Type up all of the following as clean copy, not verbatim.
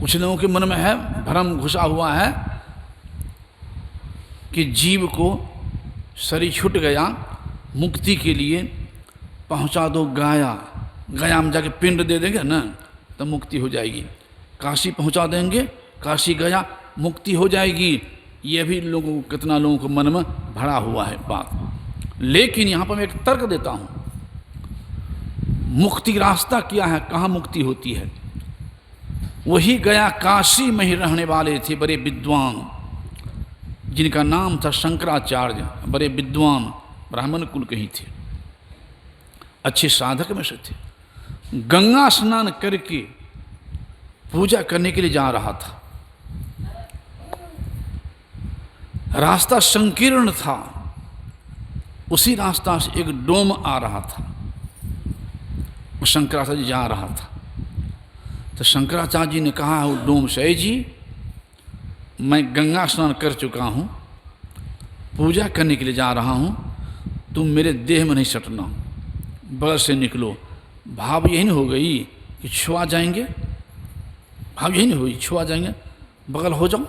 कुछ लोगों के मन में है, भ्रम घुसा हुआ है कि जीव को शरीर छूट गया, मुक्ति के लिए पहुंचा दो गया, गया में जाके पिंड दे देंगे ना तो मुक्ति हो जाएगी। काशी पहुंचा देंगे, काशी गया मुक्ति हो जाएगी। ये भी लोगों, कितना लोगों को मन में भरा हुआ है बात। लेकिन यहाँ पर मैं एक तर्क देता हूँ, मुक्ति रास्ता क्या है, कहाँ मुक्ति होती है? वही गया काशी में ही रहने वाले थे बड़े विद्वान, जिनका नाम था शंकराचार्य। बड़े विद्वान ब्राह्मण कुल के ही थे, अच्छे साधक में से थे। गंगा स्नान करके पूजा करने के लिए जा रहा था। रास्ता संकीर्ण था, उसी रास्ता से एक डोम आ रहा था। शंकराचार्य जी जा रहा था तो शंकराचार्य जी ने कहा वो डोम से, जी मैं गंगा स्नान कर चुका हूँ, पूजा करने के लिए जा रहा हूँ, तुम मेरे देह में नहीं सटना, बगल से निकलो। भाव यही नहीं हो गई कि छुआ जाएंगे? भाव यही नहीं हुई, छुआ जाएंगे, बगल हो जाओ।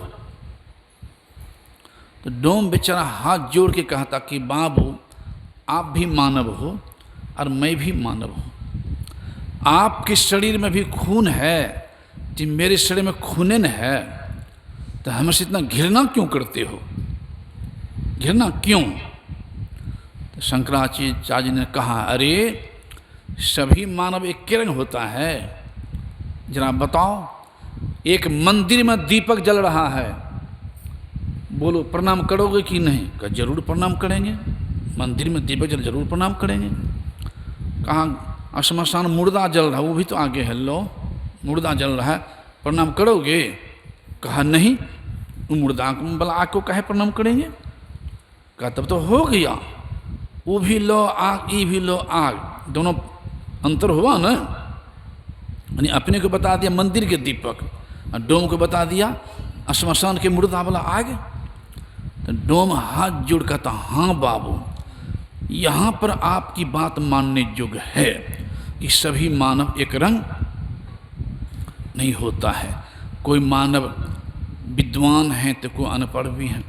तो डोम बेचारा हाथ जोड़ के कहता कि बाबू आप भी मानव हो और मैं भी मानव हूँ, आपके शरीर में भी खून है कि मेरे शरीर में खून है, तो हमसे इतना घृणा क्यों करते हो? घृणा क्यों? तो शंकराचार्य ने कहा, अरे सभी मानव एक किरण होता है। जरा बताओ, एक मंदिर में दीपक जल रहा है, बोलो प्रणाम करोगे कि नहीं? कहा जरूर प्रणाम करेंगे, मंदिर में दीपक जल जरूर प्रणाम करेंगे। कहा श्मशान मुर्दा जल रहा है, वो भी तो आगे है, लो मुर्दा जल रहा है, प्रणाम करोगे? कहा नहीं, मुर्दा वाला आग को कहे प्रणाम करेंगे? कहा तब तो हो गया, वो भी लो आग, ये भी लो आग, दोनों अंतर हुआ ना। यानी अपने को बता दिया मंदिर के दीपक, और डोम को बता दिया श्मशान के मुर्दा वाला आग। तो डोम हाथ जोड़ कहता, हाँ बाबू, यहाँ पर आपकी बात मानने योग्य है कि सभी मानव एक रंग नहीं होता है। कोई मानव विद्वान है तो कोई अनपढ़ भी है,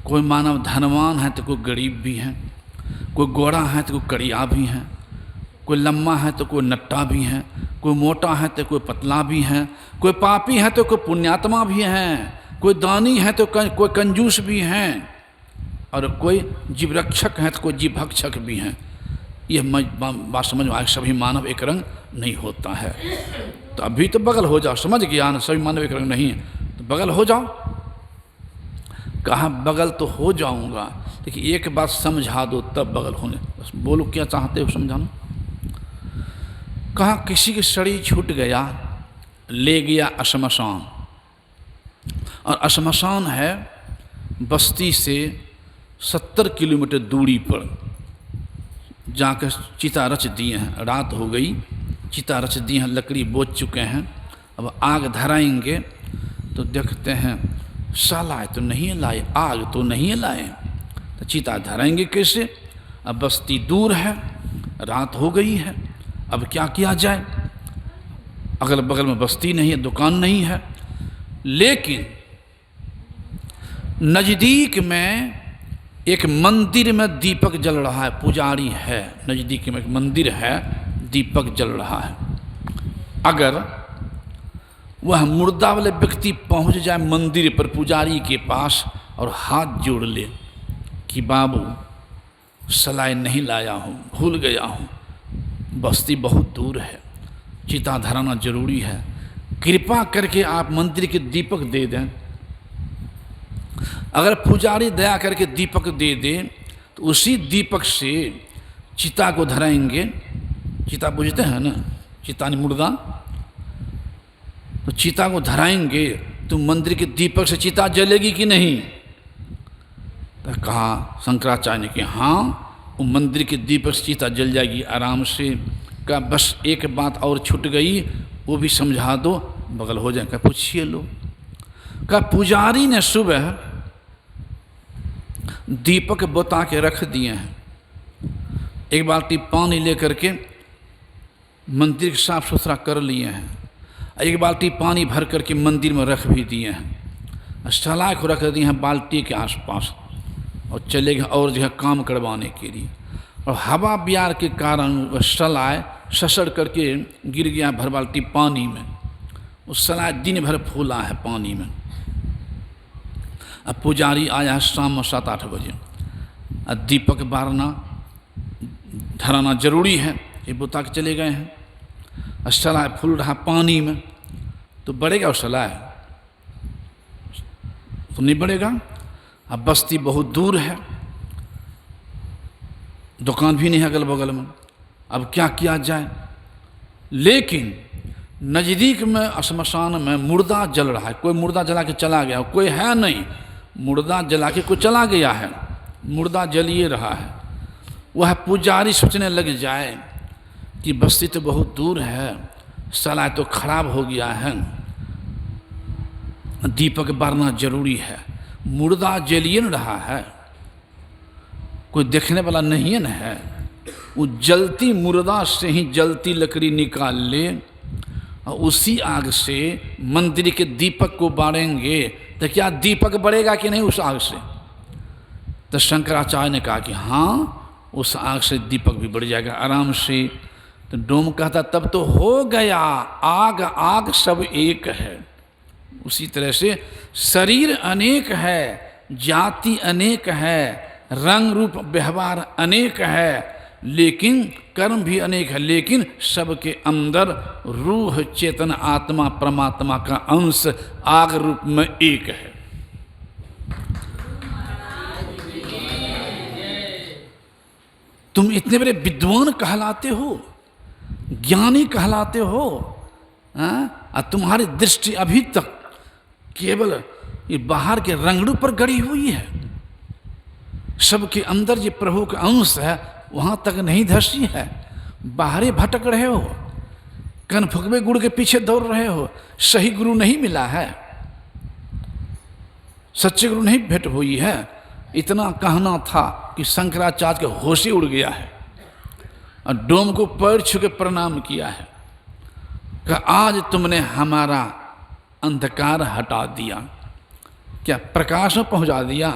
कोई मानव धनवान है तो कोई गरीब भी है, कोई गोरा है तो कोई कड़िया भी है, कोई लम्बा है तो कोई नट्टा भी है, कोई मोटा है तो कोई पतला भी है, कोई पापी है तो कोई पुण्यात्मा भी है, कोई दानी है तो कोई कंजूस भी हैं, और कोई जीव रक्षक है तो कोई जीव भक्षक भी हैं। यह बात समझ में आए, सभी मानव एक रंग नहीं होता है। तो अभी तो बगल हो जाओ, समझ गया ना, सभी मानव एक रंग नहीं है, तो बगल हो जाओ। कहा बगल तो हो जाऊंगा, लेकिन एक बात समझा दो तब बगल होने। बस बोलो क्या चाहते हो समझाना। कहा किसी के शरीर छूट गया, ले गया श्मशान, और श्मशान है बस्ती से 70 किलोमीटर दूरी पर। जाकर चिता रच दिए हैं, रात हो गई, चिता रच दिए हैं, लकड़ी बोझ चुके हैं, अब आग धराएंगे तो देखते हैं साला तो नहीं लाए, आग तो नहीं लाए, तो चिता धराएंगे कैसे? अब बस्ती दूर है, रात हो गई है, अब क्या किया जाए? अगल बगल में बस्ती नहीं है, दुकान नहीं है, लेकिन नज़दीक में एक मंदिर में दीपक जल रहा है, पुजारी है, नज़दीक में एक मंदिर है, दीपक जल रहा है। अगर वह मुर्दा वाले व्यक्ति पहुंच जाए मंदिर पर पुजारी के पास और हाथ जोड़ ले कि बाबू सलाई नहीं लाया हूँ, भूल गया हूँ, बस्ती बहुत दूर है, चिता धराना जरूरी है, कृपा करके आप मंदिर के दीपक दे दें। अगर पुजारी दया करके दीपक दे दे तो उसी दीपक से चिता को धराएंगे। चिता बुझते हैं ना, चिता नहीं मुर्दा, तो चिता को धराएंगे तो मंदिर के दीपक से चिता जलेगी कि नहीं? तो कहा शंकराचार्य ने कि हाँ, वो मंदिर के दीपक से चिता जल जाएगी आराम से। का बस एक बात और छूट गई, वो भी समझा दो, बगल हो जाए। क्या पूछिए लो। का पुजारी ने सुबह दीपक बुता के रख दिए हैं, एक बाल्टी पानी लेकर के मंदिर साफ सुथरा कर लिए हैं, एक बाल्टी पानी भर करके मंदिर में रख भी दिए हैं, सलाह को रख दिए हैं बाल्टी के आसपास, और चले गए और जो है काम करवाने के लिए। और हवा बिहार के कारण वह सलाह ससड़ करके गिर गया भर बाल्टी पानी में। उस सलाह दिन भर फूला है पानी में। अब पुजारी आया शाम में 7-8 बजे, अब दीपक बारना धराना जरूरी है, ये बुता के चले गए हैं। अब सलाह फूल रहा पानी में, तो बढ़ेगा वो सलाह? तो नहीं बढ़ेगा। अब बस्ती बहुत दूर है, दुकान भी नहीं है अगल बगल में, अब क्या किया जाए? लेकिन नज़दीक में श्मशान में मुर्दा जल रहा है, कोई मुर्दा जला के चला गया, कोई है नहीं, मुर्दा जला के कोई चला गया है, मुर्दा जलिए रहा है। वह पुजारी सोचने लग जाए कि बस्ती तो बहुत दूर है, सलाह तो खराब हो गया है, दीपक बारना जरूरी है, मुर्दा जलिए न रहा है, कोई देखने वाला नहीं न है, वो जलती मुर्दा से ही जलती लकड़ी निकाल ले और उसी आग से मंदिर के दीपक को बारेंगे तो क्या दीपक बढ़ेगा कि नहीं उस आग से? तो शंकराचार्य ने कहा कि हाँ, उस आग से दीपक भी बढ़ जाएगा आराम से। तो डोम कहता तब तो हो गया, आग आग सब एक है। उसी तरह से शरीर अनेक है, जाति अनेक है, रंग रूप व्यवहार अनेक है, लेकिन कर्म भी अनेक है, लेकिन सबके अंदर रूह चेतन आत्मा परमात्मा का अंश आग रूप में एक है। तुम इतने बड़े विद्वान कहलाते हो, ज्ञानी कहलाते हो, और तुम्हारी दृष्टि अभी तक केवल ये बाहर के रंगड़ू पर गड़ी हुई है, सबके अंदर ये प्रभु का अंश है वहां तक नहीं धसी है। बाहरे भटक रहे हो, कन फुकबे गुड़ के पीछे दौड़ रहे हो, सही गुरु नहीं मिला है, सच्चे गुरु नहीं भेंट हुई है। इतना कहना था कि शंकराचार्य के होश ही उड़ गया है और डोम को पैर छू के प्रणाम किया है कि आज तुमने हमारा अंधकार हटा दिया, क्या प्रकाश में पहुंचा दिया।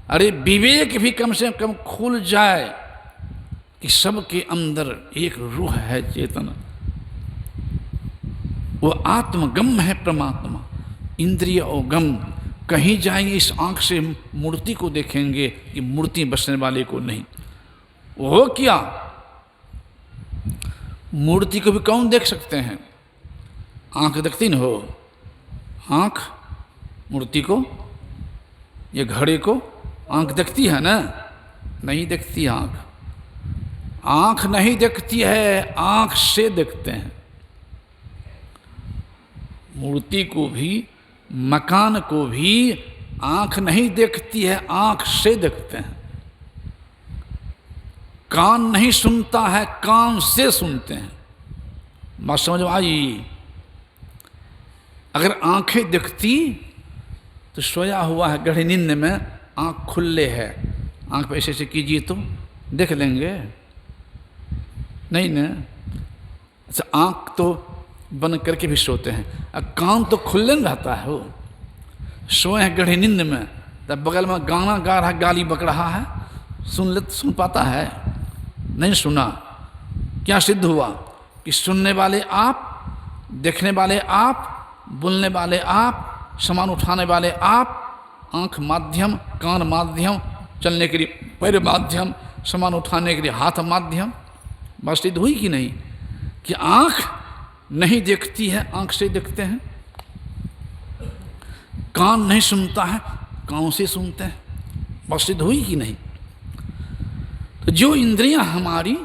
अरे विवेक भी कम से कम खुल जाए कि सबके अंदर एक रूह है चेतना, वो आत्मगम है परमात्मा, इंद्रिय और गम। कहीं जाएंगे इस आंख से मूर्ति को देखेंगे कि मूर्ति बसने वाले को नहीं। वो क्या, मूर्ति को भी कौन देख सकते हैं? आंख देखती न हो, आंख मूर्ति को या घड़े को आंख देखती है ना? नहीं देखती आंख, आंख नहीं देखती है, आंख से देखते हैं। मूर्ति को भी मकान को भी आंख नहीं देखती है, आंख से देखते हैं। कान नहीं सुनता है, कान से सुनते हैं। बात समझ में आई? अगर आंखें देखती तो सोया हुआ है गहरी नींद में, आंख खुले है, आंख पे ऐसे ऐसे कीजिए तो देख लेंगे, नहीं ना? अच्छा, आंख तो बंद करके भी सोते हैं, अब कान तो खुले रहता है। वो सोए हैं गहरी नींद में, तब बगल में गाना गा रहा, गाली बक रहा है, सुन पाता है? नहीं सुना। क्या सिद्ध हुआ कि सुनने वाले आप, देखने वाले आप, बोलने वाले आप, सामान उठाने वाले आप, आंख माध्यम, कान माध्यम, चलने के लिए पैर माध्यम, सामान उठाने के लिए हाथ माध्यम। बात सिद्ध हुई कि नहीं? कि आंख नहीं देखती है, आंख से देखते हैं। कान नहीं सुनता है, कान से सुनते हैं। बात सिद्ध हुई कि नहीं? तो जो इंद्रियां हमारी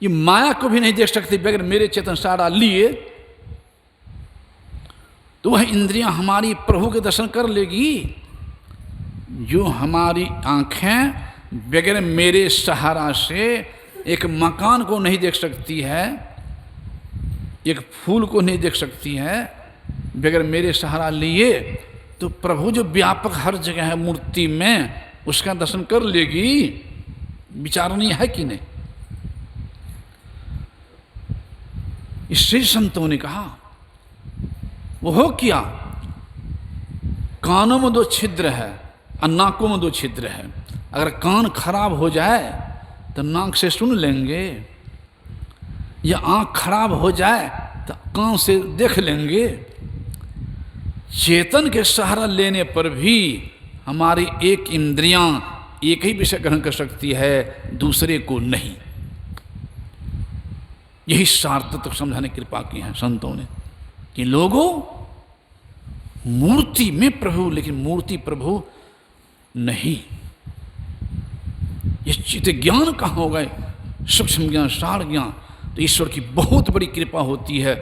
ये माया को भी नहीं देख सकती बगैर मेरे चेतन सारा लिए, तो वह इंद्रियां हमारी प्रभु के दर्शन कर लेगी। जो हमारी आंखें बगैर मेरे सहारा से एक मकान को नहीं देख सकती है, एक फूल को नहीं देख सकती है बगैर मेरे सहारा लिए, तो प्रभु जो व्यापक हर जगह है मूर्ति में, उसका दर्शन कर लेगी। विचारणीय है कि नहीं? इससे संतों ने कहा वो हो क्या? कानों में 2 छिद्र है और नाकों में 2 छिद्र है। अगर कान खराब हो जाए तो नाक से सुन लेंगे, या आँख खराब हो जाए तो कान से देख लेंगे। चेतन के सहारा लेने पर भी हमारी एक इंद्रियां एक ही विषय ग्रहण कर सकती है, दूसरे को नहीं। यही सार्थक समझाने की कृपा की है संतों ने कि लोगों, मूर्ति में प्रभु, लेकिन मूर्ति प्रभु नहीं। ये चित्त ज्ञान कहाँ हो गए? सूक्ष्म ज्ञान, सार ज्ञान। तो ईश्वर की बहुत बड़ी कृपा होती है,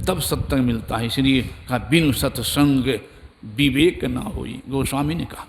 तब सत्संग मिलता है। इसलिए कहा बिनु सत्संग विवेक ना होई, गोस्वामी ने कहा।